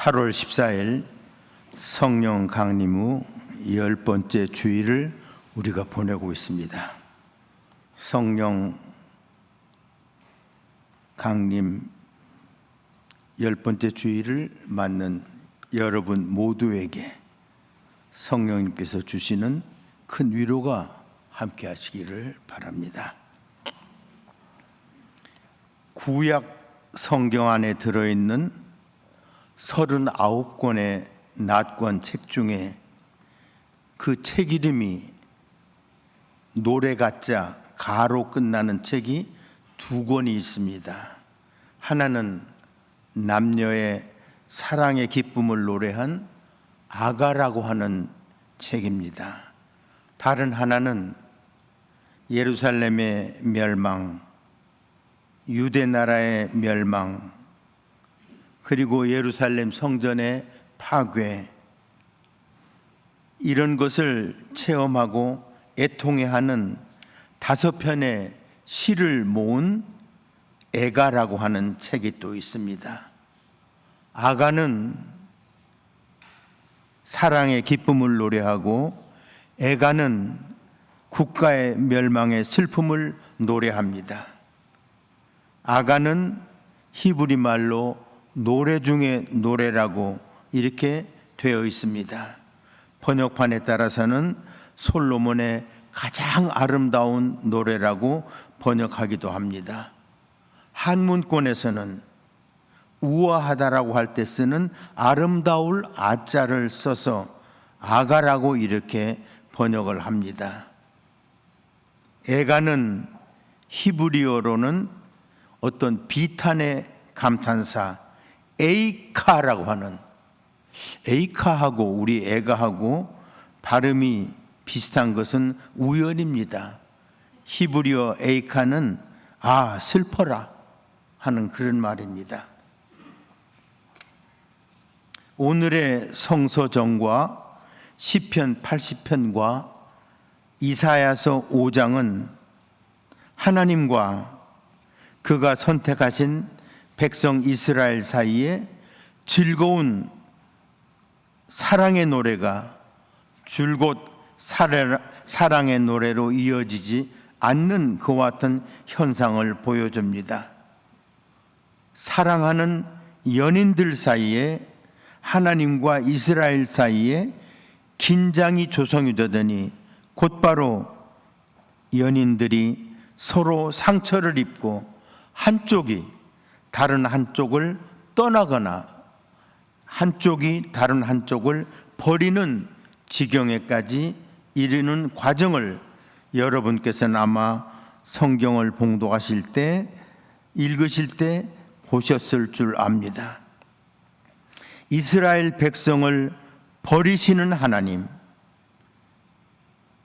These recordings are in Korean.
8월 14일 성령 강림 후 10번째 주일을 우리가 보내고 있습니다. 성령 강림 10번째 주일을 맞는 여러분 모두에게 성령님께서 주시는 큰 위로가 함께 하시기를 바랍니다. 구약 성경 안에 들어있는 39권의 낫권 책 중에 그 책 이름이 노래 같자 가로 끝나는 책이 2권이 있습니다. 하나는 남녀의 사랑의 기쁨을 노래한 아가라고 하는 책입니다. 다른 하나는 예루살렘의 멸망, 유대 나라의 멸망, 그리고 예루살렘 성전의 파괴, 이런 것을 체험하고 애통해하는 5편의 시를 모은 애가라고 하는 책이 또 있습니다. 아가는 사랑의 기쁨을 노래하고 애가는 국가의 멸망의 슬픔을 노래합니다. 아가는 히브리 말로 노래 중에 노래라고 이렇게 되어 있습니다. 번역판에 따라서는 솔로몬의 가장 아름다운 노래라고 번역하기도 합니다. 한문권에서는 우아하다라고 할 때 쓰는 아름다울 아자를 써서 아가라고 이렇게 번역을 합니다. 애가는 히브리어로는 어떤 비탄의 감탄사 에이카라고 하는, 에이카하고 우리 애가하고 발음이 비슷한 것은 우연입니다. 히브리어 에이카는 슬퍼라 하는 그런 말입니다. 오늘의 성서정과 시편 80편과 이사야서 5장은 하나님과 그가 선택하신 백성 이스라엘 사이에 즐거운 사랑의 노래가 줄곧 사랑의 노래로 이어지지 않는 그와 같은 현상을 보여줍니다. 사랑하는 연인들 사이에, 하나님과 이스라엘 사이에 긴장이 조성이 되더니 곧바로 연인들이 서로 상처를 입고 한쪽이 다른 한쪽을 떠나거나 한쪽이 다른 한쪽을 버리는 지경에까지 이르는 과정을 여러분께서는 아마 성경을 봉독하실 때, 읽으실 때 보셨을 줄 압니다. 이스라엘 백성을 버리시는 하나님,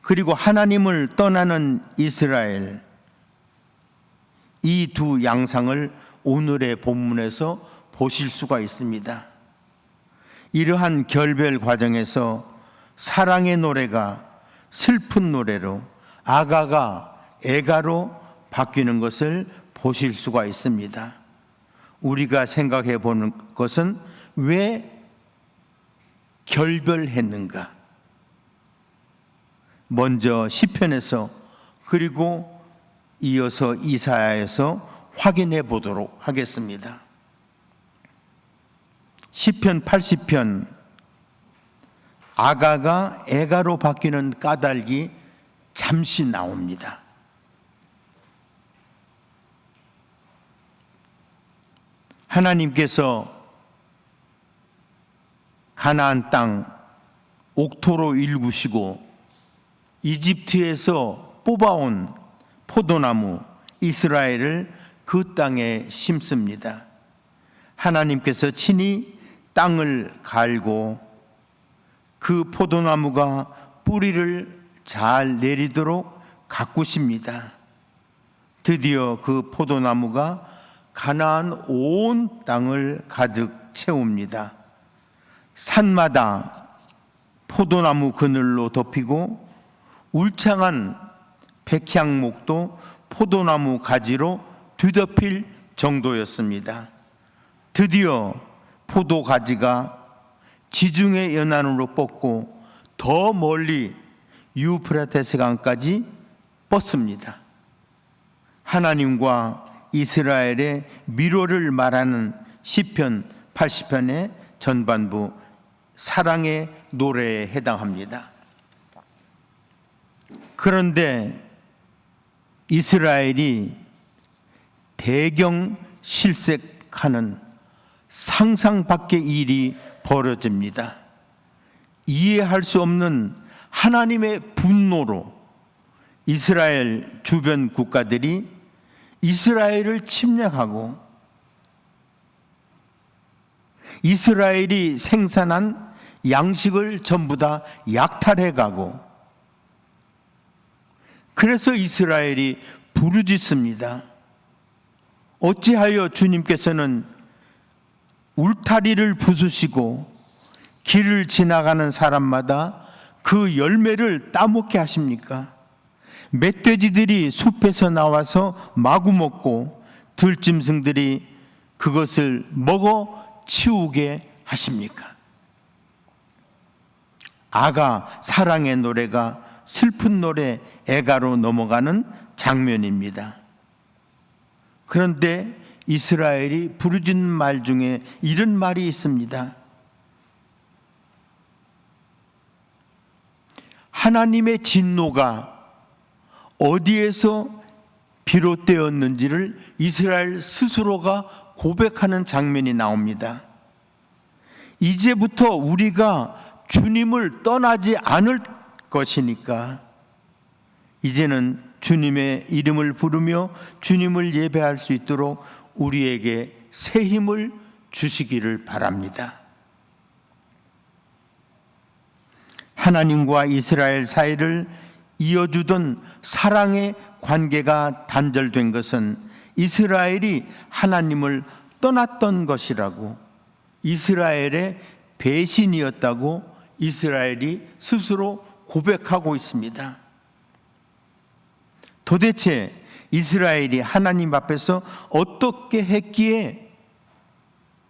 그리고 하나님을 떠나는 이스라엘, 이 두 양상을 오늘의 본문에서 보실 수가 있습니다. 이러한 결별 과정에서 사랑의 노래가 슬픈 노래로, 아가가 애가로 바뀌는 것을 보실 수가 있습니다. 우리가 생각해 보는 것은 왜 결별했는가? 먼저 시편에서 그리고 이어서 이사야에서 확인해 보도록 하겠습니다. 시편 80편, 아가가 애가로 바뀌는 까닭이 잠시 나옵니다. 하나님께서 가나안 땅 옥토로 일구시고 이집트에서 뽑아온 포도나무 이스라엘을 그 땅에 심습니다. 하나님께서 친히 땅을 갈고 그 포도나무가 뿌리를 잘 내리도록 가꾸십니다. 드디어 그 포도나무가 가나안 온 땅을 가득 채웁니다. 산마다 포도나무 그늘로 덮이고 울창한 백향목도 포도나무 가지로 뒤덮일 정도였습니다. 드디어 포도 가지가 지중해 연안으로 뻗고 더 멀리 유프라테스 강까지 뻗습니다. 하나님과 이스라엘의 미로를 말하는 시편 80편의 전반부 사랑의 노래에 해당합니다. 그런데 이스라엘이 대경 실색하는 상상 밖의 일이 벌어집니다. 이해할 수 없는 하나님의 분노로 이스라엘 주변 국가들이 이스라엘을 침략하고 이스라엘이 생산한 양식을 전부 다 약탈해가고, 그래서 이스라엘이 부르짖습니다. 어찌하여 주님께서는 울타리를 부수시고 길을 지나가는 사람마다 그 열매를 따먹게 하십니까? 멧돼지들이 숲에서 나와서 마구 먹고 들짐승들이 그것을 먹어 치우게 하십니까? 아가 사랑의 노래가 슬픈 노래 애가로 넘어가는 장면입니다. 그런데 이스라엘이 부르짖는 말 중에 이런 말이 있습니다. 하나님의 진노가 어디에서 비롯되었는지를 이스라엘 스스로가 고백하는 장면이 나옵니다. 이제부터 우리가 주님을 떠나지 않을 것이니까 이제는 주님의 이름을 부르며 주님을 예배할 수 있도록 우리에게 새 힘을 주시기를 바랍니다. 하나님과 이스라엘 사이를 이어주던 사랑의 관계가 단절된 것은 이스라엘이 하나님을 떠났던 것이라고, 이스라엘의 배신이었다고 이스라엘이 스스로 고백하고 있습니다. 도대체 이스라엘이 하나님 앞에서 어떻게 했기에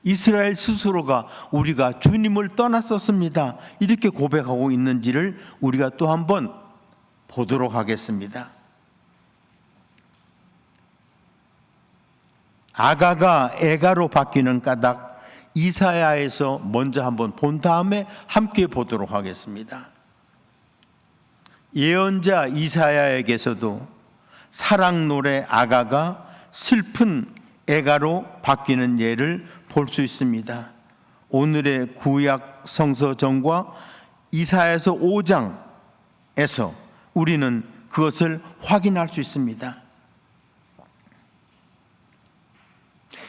이스라엘 스스로가 우리가 주님을 떠났었습니다 이렇게 고백하고 있는지를 우리가 또 한번 보도록 하겠습니다. 아가가 애가로 바뀌는 까닭 이사야에서 먼저 한번 본 다음에 함께 보도록 하겠습니다. 예언자 이사야에게서도 사랑 노래 아가가 슬픈 애가로 바뀌는 예를 볼 수 있습니다. 오늘의 구약 성서정과 이사야서 5장에서 우리는 그것을 확인할 수 있습니다.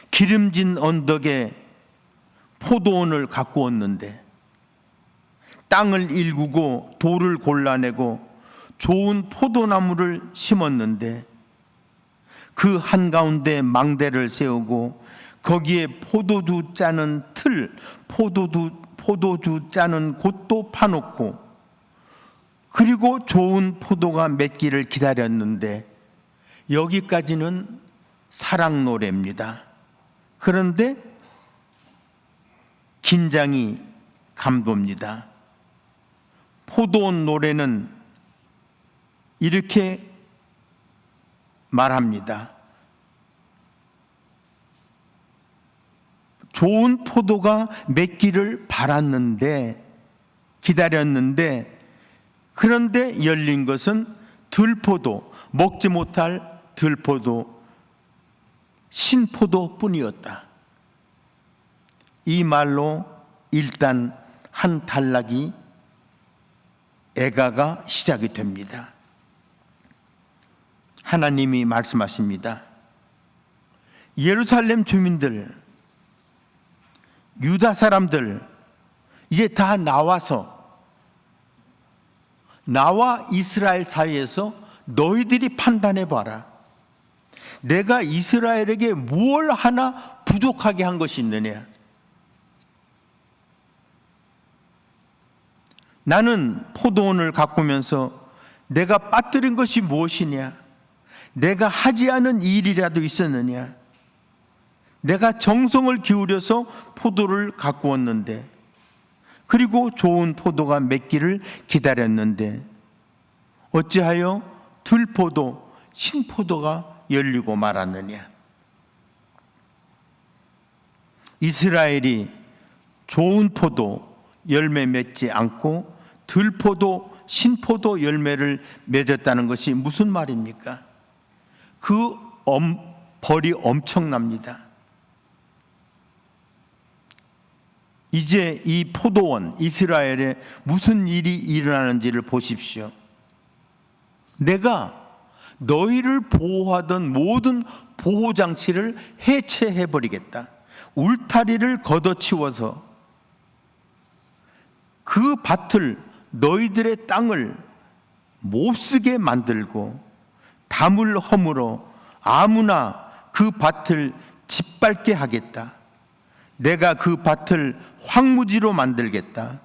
기름진 언덕에 포도원을 가꾸었는데 땅을 일구고 돌을 골라내고 좋은 포도나무를 심었는데 그 한가운데 망대를 세우고 거기에 포도주 짜는 틀, 포도주 짜는 곳도 파놓고 그리고 좋은 포도가 맺기를 기다렸는데, 여기까지는 사랑 노래입니다. 그런데 긴장이 감돕니다. 포도원 노래는 이렇게 말합니다. 좋은 포도가 맺기를 바랐는데, 기다렸는데, 그런데 열린 것은 들포도, 먹지 못할 들포도, 신포도 뿐이었다. 이 말로 일단 한 단락이 애가가 시작이 됩니다. 하나님이 말씀하십니다. 예루살렘 주민들, 유다 사람들, 이제 다 나와서 나와 이스라엘 사이에서 너희들이 판단해 봐라. 내가 이스라엘에게 무엇 하나 부족하게 한 것이 있느냐? 나는 포도원을 가꾸면서 내가 빠뜨린 것이 무엇이냐? 내가 하지 않은 일이라도 있었느냐? 내가 정성을 기울여서 포도를 가꾸었는데, 그리고 좋은 포도가 맺기를 기다렸는데 어찌하여 들포도 신포도가 열리고 말았느냐. 이스라엘이 좋은 포도 열매 맺지 않고 들포도 신포도 열매를 맺었다는 것이 무슨 말입니까? 그 벌이 엄청납니다. 이제 이 포도원 이스라엘에 무슨 일이 일어나는지를 보십시오. 내가 너희를 보호하던 모든 보호장치를 해체해버리겠다. 울타리를 걷어치워서 그 밭을, 너희들의 땅을 못쓰게 만들고 담을 허물어 아무나 그 밭을 짓밟게 하겠다. 내가 그 밭을 황무지로 만들겠다.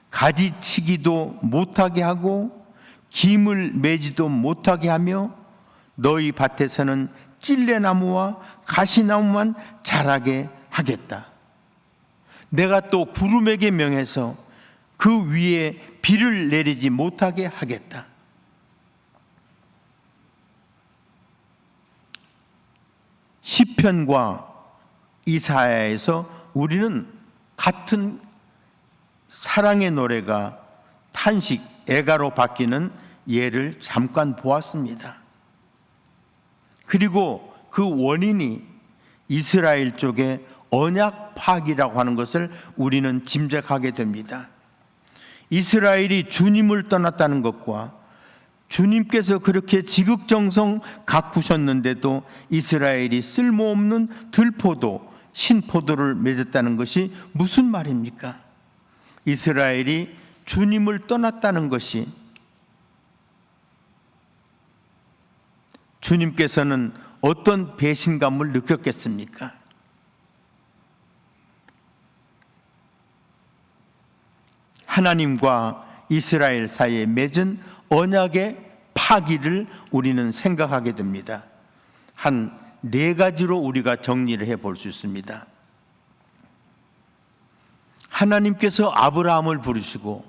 가지치기도 못하게 하고 김을 매지도 못하게 하며 너희 밭에서는 찔레나무와 가시나무만 자라게 하겠다. 내가 또 구름에게 명해서 그 위에 비를 내리지 못하게 하겠다. 시편과 이사야에서 우리는 같은 사랑의 노래가 탄식, 애가로 바뀌는 예를 잠깐 보았습니다. 그리고 그 원인이 이스라엘 쪽의 언약 파기라고 하는 것을 우리는 짐작하게 됩니다. 이스라엘이 주님을 떠났다는 것과 주님께서 그렇게 지극정성 가꾸셨는데도 이스라엘이 쓸모없는 들포도 신포도를 맺었다는 것이 무슨 말입니까? 이스라엘이 주님을 떠났다는 것이, 주님께서는 어떤 배신감을 느꼈겠습니까? 하나님과 이스라엘 사이에 맺은 언약의 파기를 우리는 생각하게 됩니다. 한 4가지로 우리가 정리를 해볼 수 있습니다. 하나님께서 아브라함을 부르시고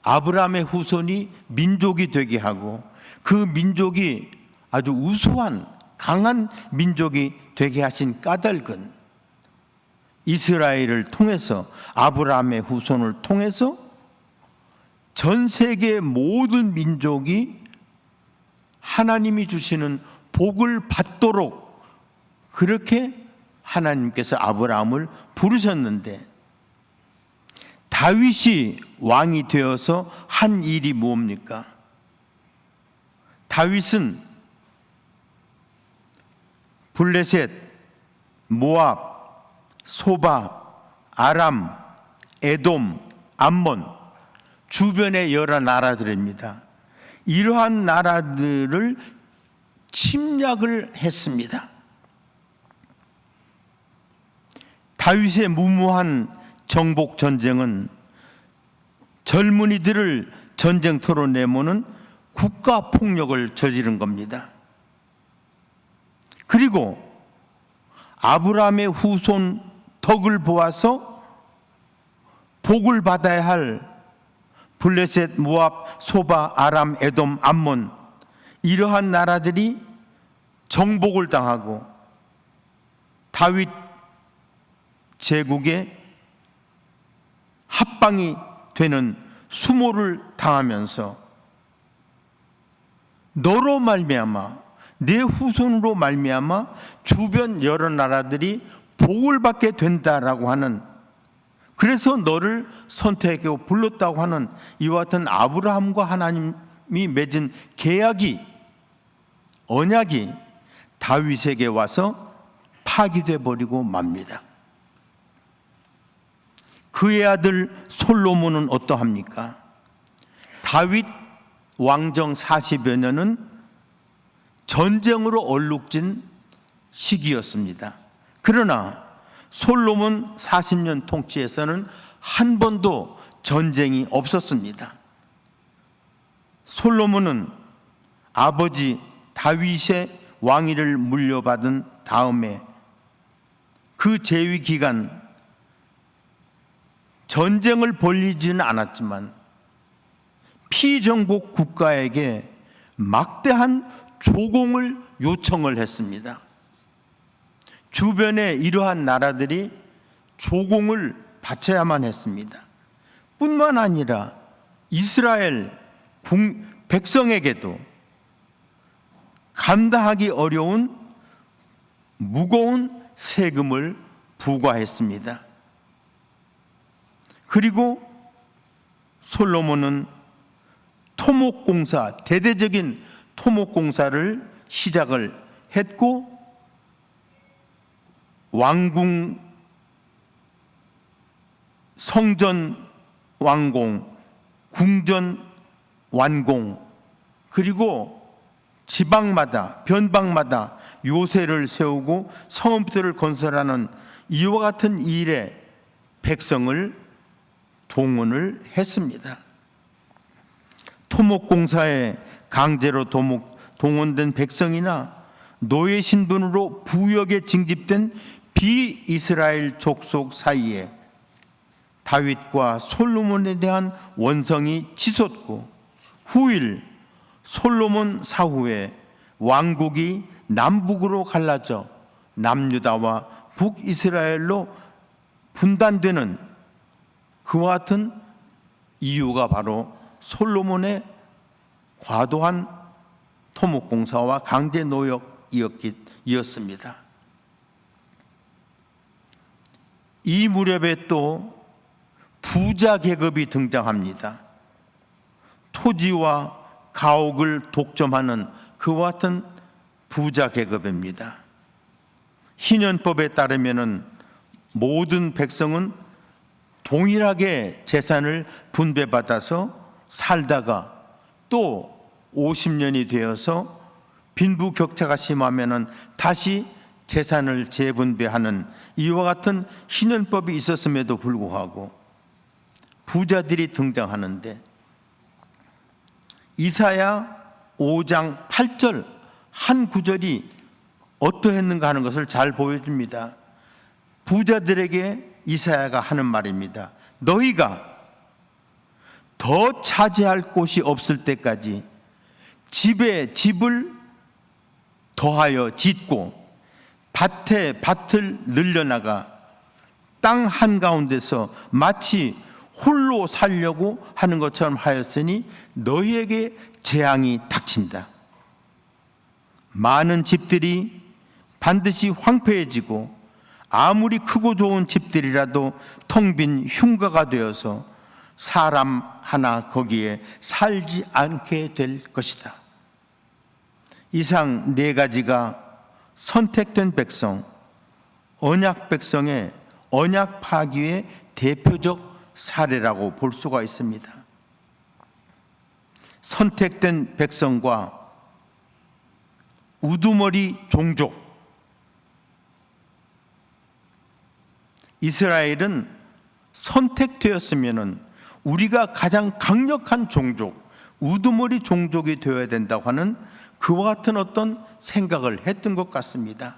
아브라함의 후손이 민족이 되게 하고 그 민족이 아주 우수한 강한 민족이 되게 하신 까닭은 이스라엘을 통해서, 아브라함의 후손을 통해서 전 세계 모든 민족이 하나님이 주시는 복을 받도록 그렇게 하나님께서 아브라함을 부르셨는데, 다윗이 왕이 되어서 한 일이 뭡니까? 다윗은 블레셋, 모압, 소바, 아람, 에돔, 암몬 주변의 여러 나라들입니다. 이러한 나라들을 침략을 했습니다. 다윗의 무모한 정복 전쟁은 젊은이들을 전쟁터로 내모는 국가 폭력을 저지른 겁니다. 그리고 아브라함의 후손 덕을 보아서 복을 받아야 할 블레셋, 모압, 소바, 아람, 에돔, 암몬 이러한 나라들이 정복을 당하고 다윗 제국의 합방이 되는 수모를 당하면서 너로 말미암아, 내 후손으로 말미암아 주변 여러 나라들이 복을 받게 된다라고 하는, 그래서 너를 선택하고 불렀다고 하는 이와 같은 아브라함과 하나님이 맺은 계약이, 언약이 다윗에게 와서 파기돼 버리고 맙니다. 그의 아들 솔로몬은 어떠합니까? 다윗 왕정 40여 년은 전쟁으로 얼룩진 시기였습니다. 그러나 솔로몬 40년 통치에서는 한 번도 전쟁이 없었습니다. 솔로몬은 아버지 다윗의 왕위를 물려받은 다음에 그 재위 기간 전쟁을 벌이지는 않았지만 피정복 국가에게 막대한 조공을 요청을 했습니다. 주변에 이러한 나라들이 조공을 바쳐야만 했습니다. 뿐만 아니라 이스라엘 백성에게도 감당하기 어려운 무거운 세금을 부과했습니다. 그리고 솔로몬은 토목공사, 대대적인 토목공사를 시작을 했고 왕궁, 성전 완공, 궁전 완공, 그리고 지방마다 변방마다 요새를 세우고 성읍들을 건설하는 이와 같은 일에 백성을 동원을 했습니다. 토목공사에 강제로 동원된 백성이나 노예 신분으로 부역에 징집된 비이스라엘 족속 사이에 다윗과 솔로몬에 대한 원성이 치솟고 후일 솔로몬 사후에 왕국이 남북으로 갈라져 남유다와 북이스라엘로 분단되는 그와 같은 이유가 바로 솔로몬의 과도한 토목공사와 강제 노역이었습니다. 이 무렵에 또 부자 계급이 등장합니다. 토지와 가옥을 독점하는 그와 같은 부자 계급입니다. 희년법에 따르면 모든 백성은 동일하게 재산을 분배받아서 살다가 또 50년이 되어서 빈부격차가 심하면 다시 재산을 재분배하는 이와 같은 희년법이 있었음에도 불구하고 부자들이 등장하는데 이사야 5장 8절 한 구절이 어떠했는가 하는 것을 잘 보여줍니다. 부자들에게 이사야가 하는 말입니다. 너희가 더 차지할 곳이 없을 때까지 집에 집을 더하여 짓고 밭에 밭을 늘려나가 땅 한가운데서 마치 홀로 살려고 하는 것처럼 하였으니 너희에게 재앙이 닥친다. 많은 집들이 반드시 황폐해지고 아무리 크고 좋은 집들이라도 텅 빈 흉가가 되어서 사람 하나 거기에 살지 않게 될 것이다. 이상 네 가지가 선택된 백성, 언약 백성의 언약 파기의 대표적 사례라고 볼 수가 있습니다. 선택된 백성과 우두머리 종족, 이스라엘은 선택되었으면 우리가 가장 강력한 종족, 우두머리 종족이 되어야 된다고 하는 그와 같은 어떤 생각을 했던 것 같습니다.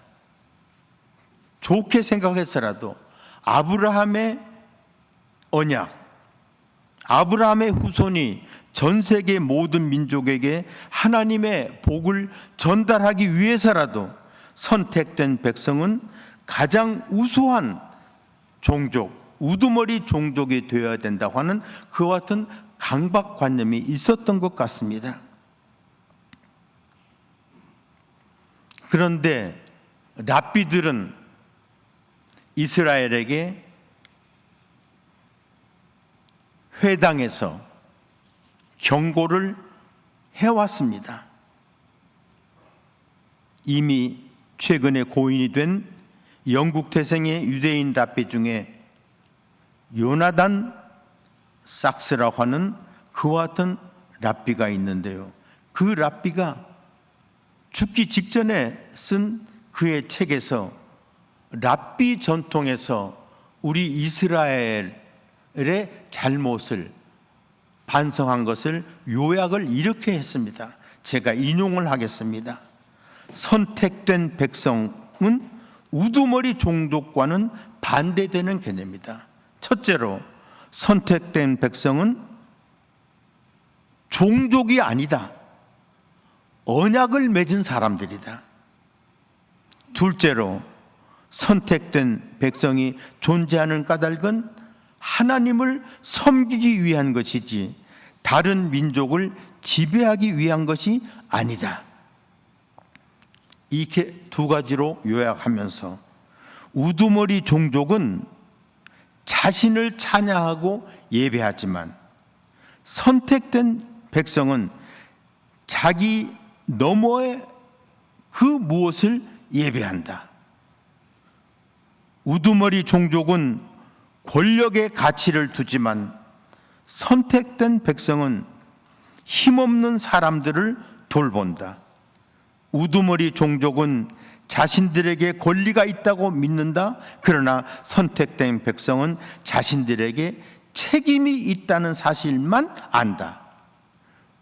좋게 생각해서라도 아브라함의 언약, 아브라함의 후손이 전 세계 모든 민족에게 하나님의 복을 전달하기 위해서라도 선택된 백성은 가장 우수한 종족, 우두머리 종족이 되어야 된다고 하는 그와 같은 강박관념이 있었던 것 같습니다. 그런데 랍비들은 이스라엘에게 회당에서 경고를 해왔습니다. 이미 최근에 고인이 된 영국 태생의 유대인 랍비 중에 요나단 삭스라고 하는 그와 같은 랍비가 있는데요. 그 랍비가 죽기 직전에 쓴 그의 책에서 랍비 전통에서 우리 이스라엘의 잘못을 반성한 것을 요약을 이렇게 했습니다. 제가 인용을 하겠습니다. 선택된 백성은 우두머리 종족과는 반대되는 개념이다. 첫째로, 선택된 백성은 종족이 아니다. 언약을 맺은 사람들이다. 둘째로, 선택된 백성이 존재하는 까닭은 하나님을 섬기기 위한 것이지 다른 민족을 지배하기 위한 것이 아니다. 이렇게 두 가지로 요약하면서 우두머리 종족은 자신을 찬양하고 예배하지만 선택된 백성은 자기 너머의 그 무엇을 예배한다. 우두머리 종족은 권력의 가치를 두지만 선택된 백성은 힘없는 사람들을 돌본다. 우두머리 종족은 자신들에게 권리가 있다고 믿는다. 그러나 선택된 백성은 자신들에게 책임이 있다는 사실만 안다.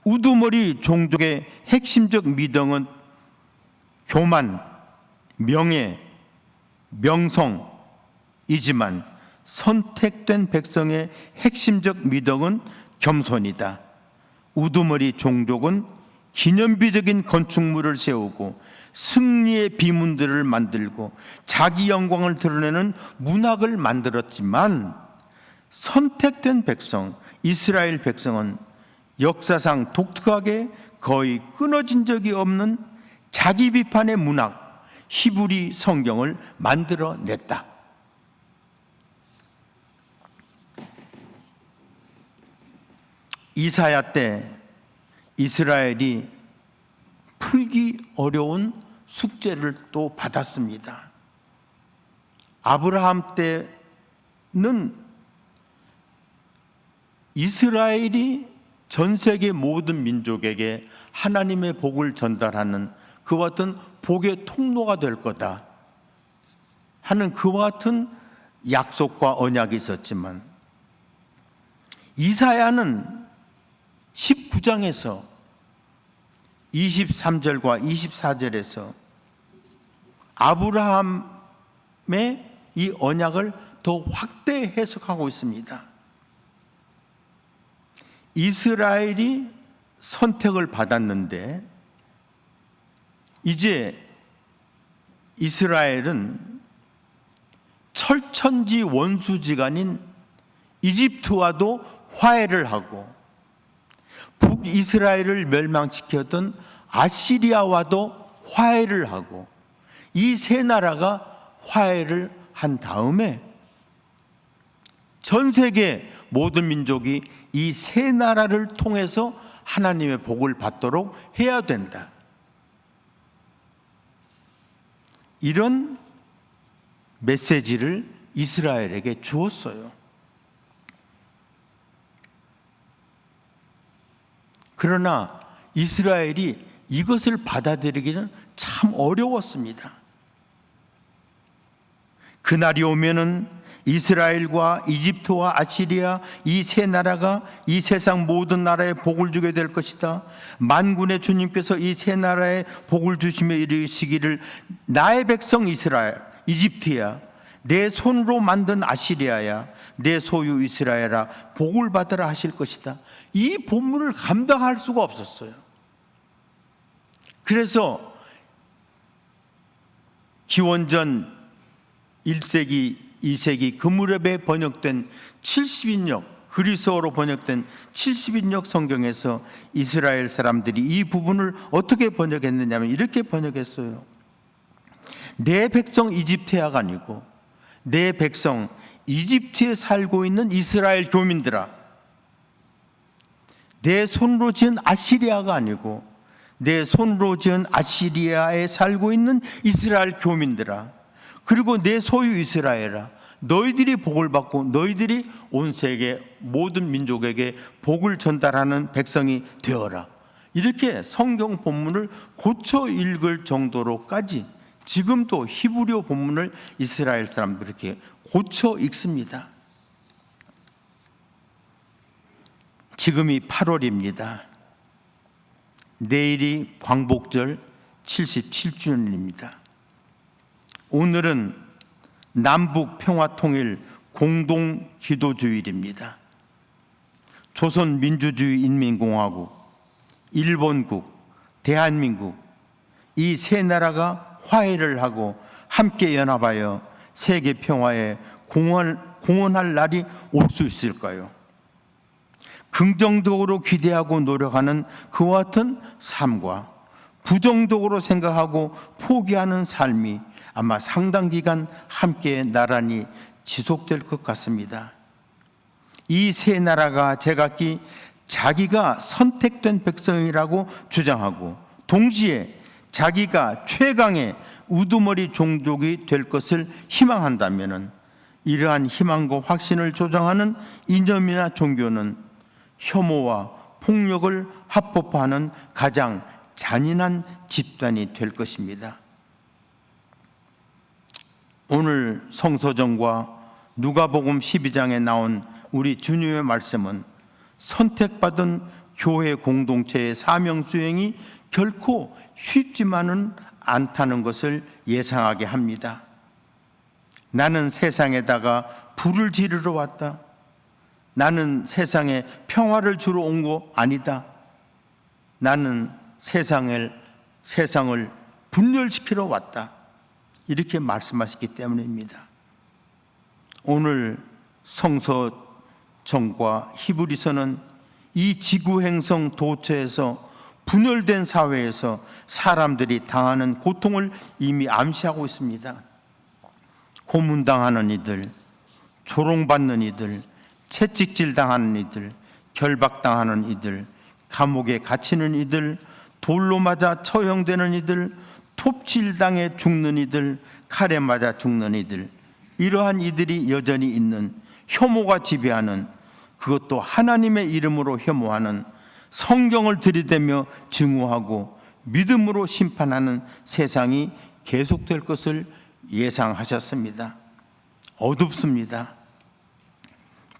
우두머리 종족의 핵심적 미덕은 교만, 명예, 명성이지만 선택된 백성의 핵심적 미덕은 겸손이다. 우두머리 종족은 기념비적인 건축물을 세우고 승리의 비문들을 만들고 자기 영광을 드러내는 문학을 만들었지만 선택된 백성, 이스라엘 백성은 역사상 독특하게 거의 끊어진 적이 없는 자기 비판의 문학, 히브리 성경을 만들어냈다. 이사야 때 이스라엘이 풀기 어려운 숙제를 또 받았습니다. 아브라함 때는 이스라엘이 전 세계 모든 민족에게 하나님의 복을 전달하는 그와 같은 복의 통로가 될 거다 하는 그와 같은 약속과 언약이 있었지만 이사야는 19장에서 23절과 24절에서 아브라함의 이 언약을 더 확대 해석하고 있습니다. 이스라엘이 선택을 받았는데 이제 이스라엘은 철천지 원수지간인 이집트와도 화해를 하고 북이스라엘을 멸망시켰던 아시리아와도 화해를 하고 이 세 나라가 화해를 한 다음에 전 세계 모든 민족이 이 세 나라를 통해서 하나님의 복을 받도록 해야 된다. 이런 메시지를 이스라엘에게 주었어요. 그러나 이스라엘이 이것을 받아들이기는 참 어려웠습니다. 그날이 오면은 이스라엘과 이집트와 아시리아 이 세 나라가 이 세상 모든 나라에 복을 주게 될 것이다. 만군의 주님께서 이 세 나라에 복을 주시며 이르시기를 나의 백성 이스라엘, 이집트야, 내 손으로 만든 아시리아야, 내 소유 이스라엘아, 복을 받으라 하실 것이다. 이 본문을 감당할 수가 없었어요. 그래서 기원전 1세기, 2세기 그 무렵에 번역된 70인역, 그리스어로 번역된 70인역 성경에서 이스라엘 사람들이 이 부분을 어떻게 번역했느냐면 이렇게 번역했어요. 내 백성 이집트야가 아니고 내 백성 이집트에 살고 있는 이스라엘 교민들아, 내 손으로 지은 아시리아가 아니고 내 손으로 지은 아시리아에 살고 있는 이스라엘 교민들아, 그리고 내 소유 이스라엘아, 너희들이 복을 받고 너희들이 온 세계 모든 민족에게 복을 전달하는 백성이 되어라. 이렇게 성경 본문을 고쳐 읽을 정도로까지 지금도 히브리어 본문을 이스라엘 사람들이 이렇게 고쳐 읽습니다. 지금이 8월입니다. 내일이 광복절 77주년입니다. 오늘은 남북 평화통일 공동기도주일입니다. 조선민주주의인민공화국, 일본국, 대한민국 이 세 나라가 화해를 하고 함께 연합하여 세계 평화에 공헌할 날이 올 수 있을까요? 긍정적으로 기대하고 노력하는 그와 같은 삶과 부정적으로 생각하고 포기하는 삶이 아마 상당 기간 함께 나란히 지속될 것 같습니다. 이 세 나라가 제각기 자기가 선택된 백성이라고 주장하고 동시에 자기가 최강의 우두머리 종족이 될 것을 희망한다면 이러한 희망과 확신을 조장하는 이념이나 종교는 혐오와 폭력을 합법화하는 가장 잔인한 집단이 될 것입니다. 오늘 성서정과 누가복음 12장에 나온 우리 주님의 말씀은 선택받은 교회 공동체의 사명 수행이 결코 쉽지만은 않다는 것을 예상하게 합니다. 나는 세상에다가 불을 지르러 왔다. 나는 세상에 평화를 주러 온 거 아니다. 나는 세상을 분열시키러 왔다. 이렇게 말씀하셨기 때문입니다. 오늘 성서정과 히브리서는 이 지구행성 도처에서 분열된 사회에서 사람들이 당하는 고통을 이미 암시하고 있습니다. 고문당하는 이들, 조롱받는 이들, 채찍질 당하는 이들, 결박당하는 이들, 감옥에 갇히는 이들, 돌로 맞아 처형되는 이들, 톱질당해 죽는 이들, 칼에 맞아 죽는 이들, 이러한 이들이 여전히 있는 혐오가 지배하는, 그것도 하나님의 이름으로 혐오하는, 성경을 들이대며 증오하고 믿음으로 심판하는 세상이 계속될 것을 예상하셨습니다. 어둡습니다.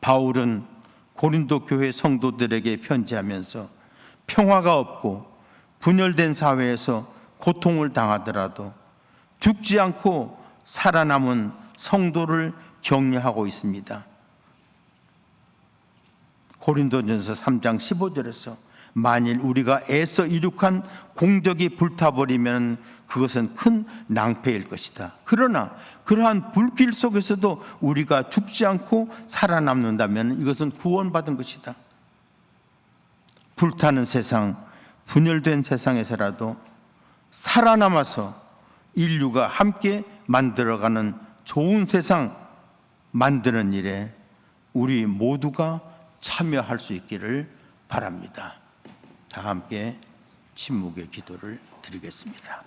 바울은 고린도 교회 성도들에게 편지하면서 평화가 없고 분열된 사회에서 고통을 당하더라도 죽지 않고 살아남은 성도를 격려하고 있습니다. 고린도전서 3장 15절에서 만일 우리가 애써 이룩한 공적이 불타버리면 그것은 큰 낭패일 것이다. 그러나 그러한 불길 속에서도 우리가 죽지 않고 살아남는다면 이것은 구원받은 것이다. 불타는 세상, 분열된 세상에서라도 살아남아서 인류가 함께 만들어가는 좋은 세상 만드는 일에 우리 모두가 참여할 수 있기를 바랍니다. 다 함께 침묵의 기도를 드리겠습니다.